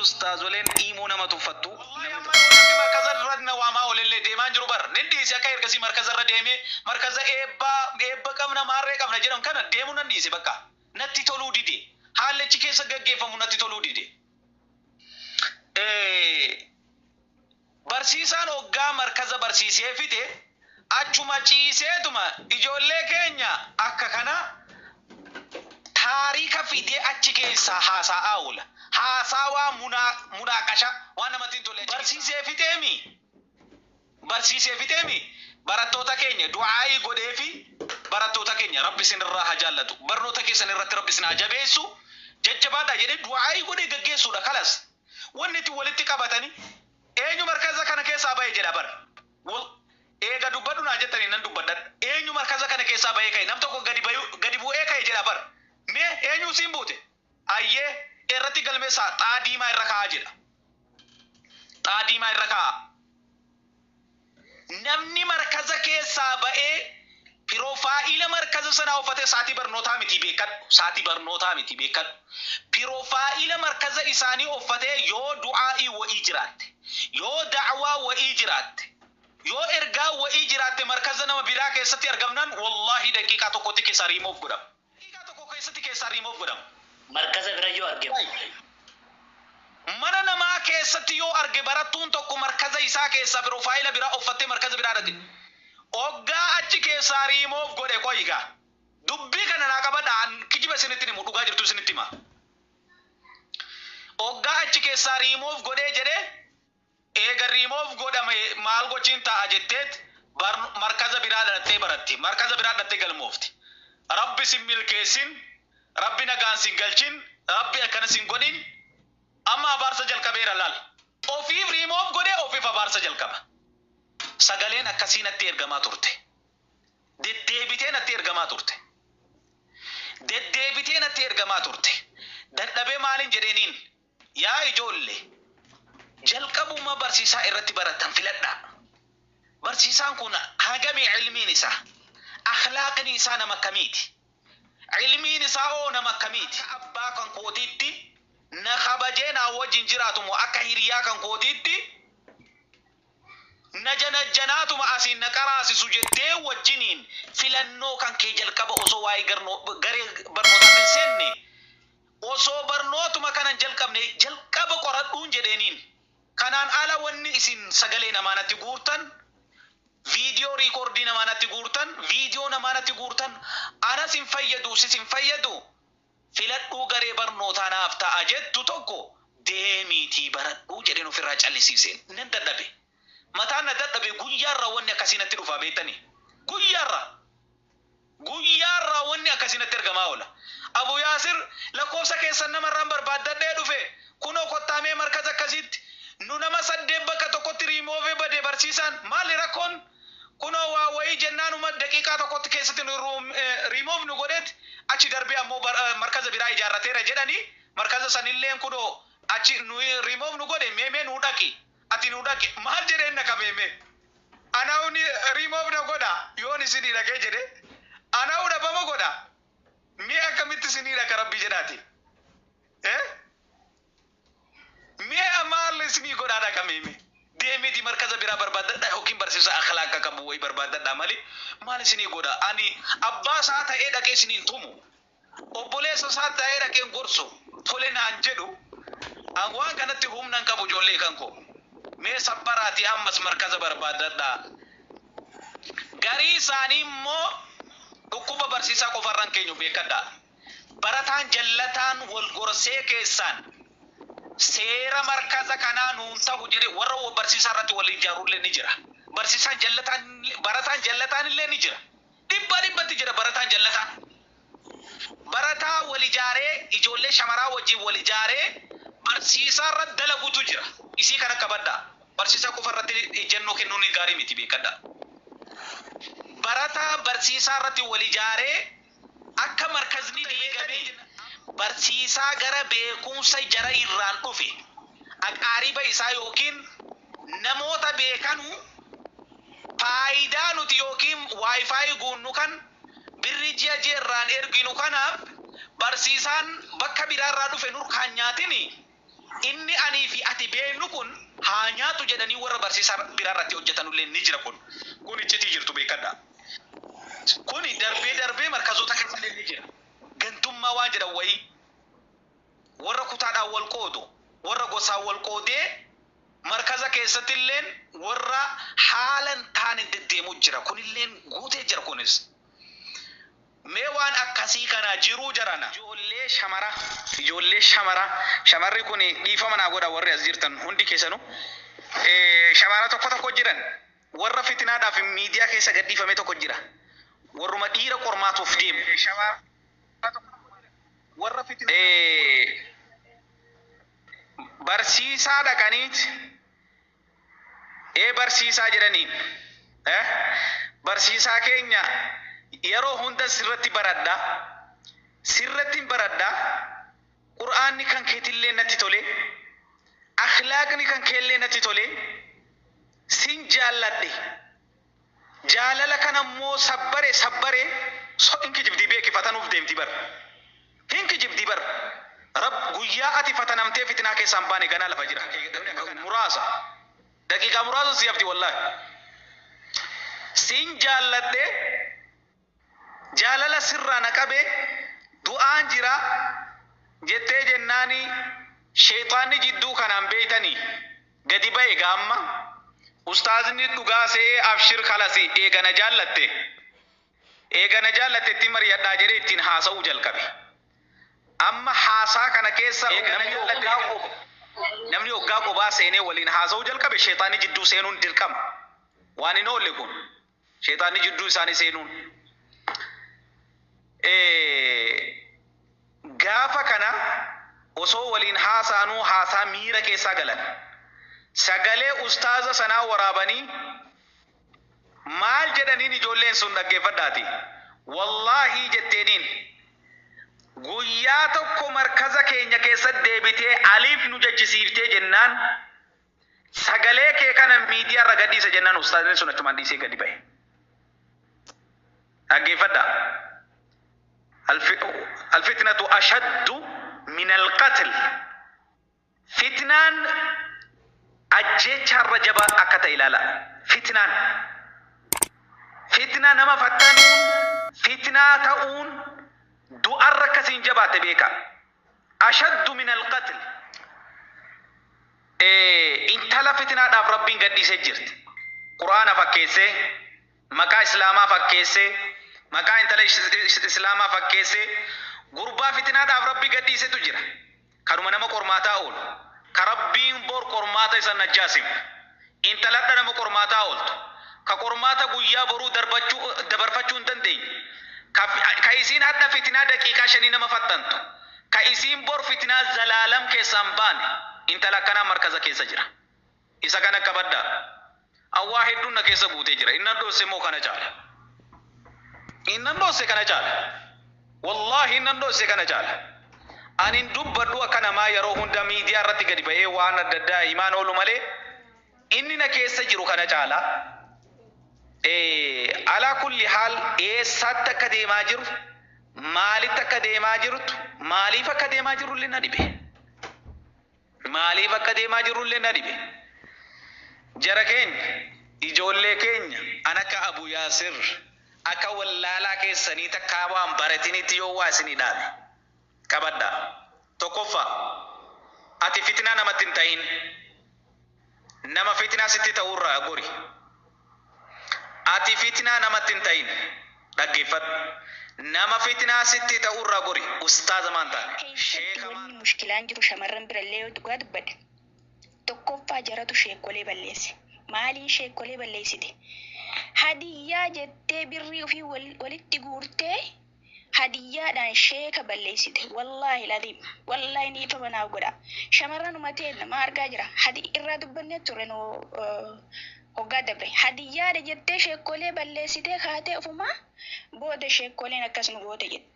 ustaazoleen iimuna matuffattu. Markaza irra waamaa olillee deemaa jiru bar nidhiise akka ergasii markaza irra deemee markaza eebba qabna maarree qabna jedhan kana deemuu nan dhiise bakka natti toluu dide haallichi keessa gaggeeffamu natti toluu dide. Barsiisaan hoggaa markaza barsiisee fite achuma ciiseetuma ijoollee keenya akka kana taariika fidee achi keessaa haasa'aa oola. Haasawaa munaaqasha waan namatti hin tolle barsiisee fiteemi barattoota keenya du'aa'ii godhee fi barattoota keenya rabbi isinirraa haa jaallatu barnoota keessan irratti rabbi isin haa jabeessu jajjabaadha jedhee du'aa'ii godhee gaggeessuudha kalas wanni itti walitti qabatanii eenyu markaza kana keessaa bahee jedha bar eega dubbadhu naa jettanii nan dubbadha eenyu markaza kana keessaa bahee ka'e nam tokko gadi bu'ee ka'e jedha bar mee eenyu siin buute ayyee irratti galmeessaa xaadiimaa irra kaa'aa jedha. Xaadiimaa irra kaa'aa. Namni markaza keessaa ba'ee piroofaayila markaza sanaa uffatee saatii barnootaa miti beekadhu. Saatii barnootaa miti beekadhu. Piroofaayila markaza isaanii uffatee yoo du'aa'ii wa'ii jiraatte, yoo da'waa wa'ii jiraatte, yoo ergaa wa'ii jiraatte markaza nama biraa keessatti argamnaan wallaahi daqiiqaa tokkotti keessaa riimoof godhama. Daqiiqaa tokko keessatti keessaa riimoof godhama. Markaza bira yoo argamu. Mana namaa keessatti yoo arge barattuun tokko markaza isaa keessa piroofaayila biraa uffattee markaza biraa dhaqe. Hoggaa achi keessaa riimoof godhe qoyigaa. Dubbii kana naa qabadhaan kijiba isinitti himu dhugaa jirtu isinitti hima. Hoggaa achi keessaa riimoof godhee jedhee eega riimoof godhame maal gochiin ta'a jetteet markaza biraa dhattee baratti. Markaza biraa dhattee galmoofti. Rabbi sin milkeessin. Rabbi nagaan sin galchin, Rabbi akkana sin godhin, amma abaarsa jalqabeera laal. Ofiif riimoof godhee ofiif abaarsa jalqaba. Sagaleen akkasii natti ergamaa turte. Deddeebitee natti ergamaa turte. Deddeebitee natti ergamaa turte. Dadhabee maaliin jedheeniin yaa ijoollee jalqabuma barsiisaa irratti baratan filadhaa. Barsiisaan kun hagamii ilmiin isaa, akhlaaqni isaa nama kamiiti? Ilmiin isaa oo nama kamiiti? Abbaa kan kootiitti na kabajee naa wajjin jiraatumo akka hiriyaa kan kootiitti na janajjanaatuma asiin na qaraasisu jettee wajjiniin filannoo kan kee jalqaba osoo waa'ee garee barnootaatti hin seenne osoo barnootuma kanan jalqabne jalqaba qoradhuun jedheeniin kanaan ala wanni isin sagalee namaanatti guurtan video recording namaanatti guurtan video namaanatti guurtan anas hin fayyadu sis hin fayyadu filadhuu garee barnootaa naaf ta'a jettu tokko deemiitii baradhuu jedheen ofirraa callisiiseen nan dadhabe mataan na dadhabe guyyaarra wanni akkasii natti dhufaa beektanii guyyaarra wanni akkasii natti ergamaa oola Abu Yaasir lakkoofsa keessan namarraan barbaaddadhee dhufe kunoo kottaamee markaza akkasitti nu nama saddeet bakka tokkotti riimoofee badee barsiisaan maali rakkoon kunoo waa wayii jennaanuma daqiiqaa tokkotti keessatti riimoof nu godheet achi darbee ammoo markaza biraa ijaarrateera jedhanii markaza sanilleen kunoo achi nu riimoof nu godhe meemee nu dhaqi ati nu dhaqi maal jedheen naka meemee anauni riimoof na godha yoon isinii dhaqee jedhe anau dhabama godha mee akkamitti isinii dhaqa rabbi jedhaati mee amaal isinii godhaa dhaqa meemee deemiti markaza biraa barbaadadha yookiin barsiisa akhlaaqa qabu way barbaadadha mali maal isinii godha ani abbaa isaa ta'ee dhaqee isiniin tumu obboleessa isaa ta'ee dhaqeen gorsu tole naan jedhu an waan kanatti humnan qabu ijoollee kan koo mee sabbaraati ammas markaza barbaadadha garii isaanii immoo dhukkuba barsiisaa qofarraan keenyu beekadha barataan jallataan wal gorsee keessaan seera markaza kanaa nuun ta'u jedhe warra barsiisaa irratti wal ijaarullee ni jira. Barsiisaan jallataan barataan jallataan illee ni jira. Dhibbatti jira barataan jallataan. Barataa wal ijaaree ijoollee shamaraa wajjin wal ijaaree barsiisaa irratti dalaguutu jira. Isii kana qabadha. Barsiisaa qofa irratti ejjennoo kennuun gaarii miti beekadha. Barataa barsiisaa irratti wal ijaaree akka markazni diigamee barsiisaa gara beekumsa jara irraan dhufe aqaariba isaa yookiin namoota beekanu faayidaa nuti yookiin wifi guunnu kan birri ji'a irraan erginu kanaaf barsiisaan bakka biraarraa dhufe nurkaan nyaatini inni anii fi ati beennu kun haa nyaatu jedhanii warra barsiisaa biraarratti hojjetanullee ni jira kun iccitii jirtu beekadha. Kuni darbee markazoota keessallee ni jira. Gantummaa waan jedhan wayii warra kutaadhaan wal qoodu warra gosaan wal qoodee markaza keessattilleen warra haalan taane deddeemu jira. Kunilleen guutee jira kunis. Mee waan akkasii kana jiruu jarana. Ijoollee shamarri kun dhiifama naa godha warri as jirtan hundi keessanuu. Shamara tokko jiran warra fitinaadhaaf miidiyaa keessa gadhiifame tokko jira. Warruma dhiira qormaatuuf deemu. Warra barsiisaa dhaqaniit barsiisaa jedhanii barsiisaa keenya yeroo hunda sirratti baradha qur'aanni kan keetillee natti tole akhlaaqni kan keellee natti tole sin jaalladhe jaalala kan ammoo sabbare so inki jibdii beekifatanuuf deemti bar inki jibdii bar rab guyyaa ati fatanamtee fitinaa keessaan baane ganaa lafa jira muraasa daqiiqaa muraasa si hafti wallahi sin jaalladhe jaalala sirraa na qabe du'aan jira jettee jennaani sheexaanni jidduu kanaan beeytanii gadi ba'e gaamma ustaazni dhugaa see abshir khalasi eegana jaallatte itti mariyadhaa jedhee ittiin haasa'uu jalqabe. Amma haasaa kana keessa namni hoggaa qobaa seenee waliin haasa'uu jalqabe sheexaanni jidduu seenuun dirqama. Waan hin oolle kun sheexaanni jidduu isaanii seenuun. Gaafa kana osoo waliin haasaanuu haasaa miira keessaa galan sagalee ustaaza sanaa waraabanii maal jedhaniin ijoolleen sun dhaggeeffadhaati. Wallaahi jetteeniin guyyaa tokko markaza keenya keessatti deebitee aliif nu jechisiiftee jennaan sagalee kee kana miidiyaa irra gadhiisa jennaan ustaazni sun achumaan dhiisee gadi ba'e. Dhaggeeffadhaa. الفتنة أشد من القتل فتنان أجيتش الرجبة أكتا إلالا فتنة نما فتنون فتنة تؤون دؤر كسين جبات بيكا أشد من القتل انتلا فتنة داف ربين قد سجرت قرآن فكيسي مكا إسلاما فكيسي maqaa intala islaamaa fakkeesse gurbaa fitinaadhaaf rabbi gadhiisetu jira. Kanuma nama qormaataa oolu. Ka rabbiin bor qormaata isa najjaasim. Intaladha nama qormaataa ooltu. Ka qormaata guyyaa boruu dabarfachuu hin dandeenye. Ka isiin hadda fitinaa daqiiqaa 5 nama fattantu. Ka isiin bor fitinaa zalaalam keessaan baane intala akkanaa markaza keessa jira. Isa kana qabaddaa. Awwaa hedduun na keessa guutee jira. Inni dhoose moo kana caala? Innan dhoose kana caala. Wallahi innan dhoose kana caala. Anin dubbadhu akka namaa yeroo hunda miidiyaa irratti gadi ba'ee waan adda addaa himaan oolu malee inni na keessa jiru kana caala. Alaa kulli haal eessaatti akka deemaa jiru maalitti akka deemaa jirtu maaliif akka deemaa jirullee na dhibe. Maaliif akka deemaa jirullee na dhibe. Jara keenya ijoollee keenya an akka Abu Yaasir akka wallaalaa keessanii takkaa waan baratinitti yoo waa isinii dhaabe qabadha. Tokkoffaa ati fitinaa namatti hin ta'in nama fitinaa sitti ta'urraa gori. Ati fitinaa namatti hin ta'in dhaggeeffadhu. Nama fitinaa sitti ta'urraa gori ustaaza maan taane. Wanni mushkilaan jiru shamarran birallee yoo dhugaa dubbadhe tokkoffaa jaratu sheekolee balleesse. Maaliin sheekolee balleessite? Hadiyyaa jettee birrii ofii walitti guurtee hadiyyaadhaan sheeka balleessite. Wallaahi ladhiib. Wallaahi ni ifa manaa godha. Shamarran umatee nama argaa jira. Irraa dubbannee ture hoggaa dabre. Hadiyyaadha jettee sheekolee balleessitee kaatee ofumaa booda sheekoleen akkas nu goote jetti.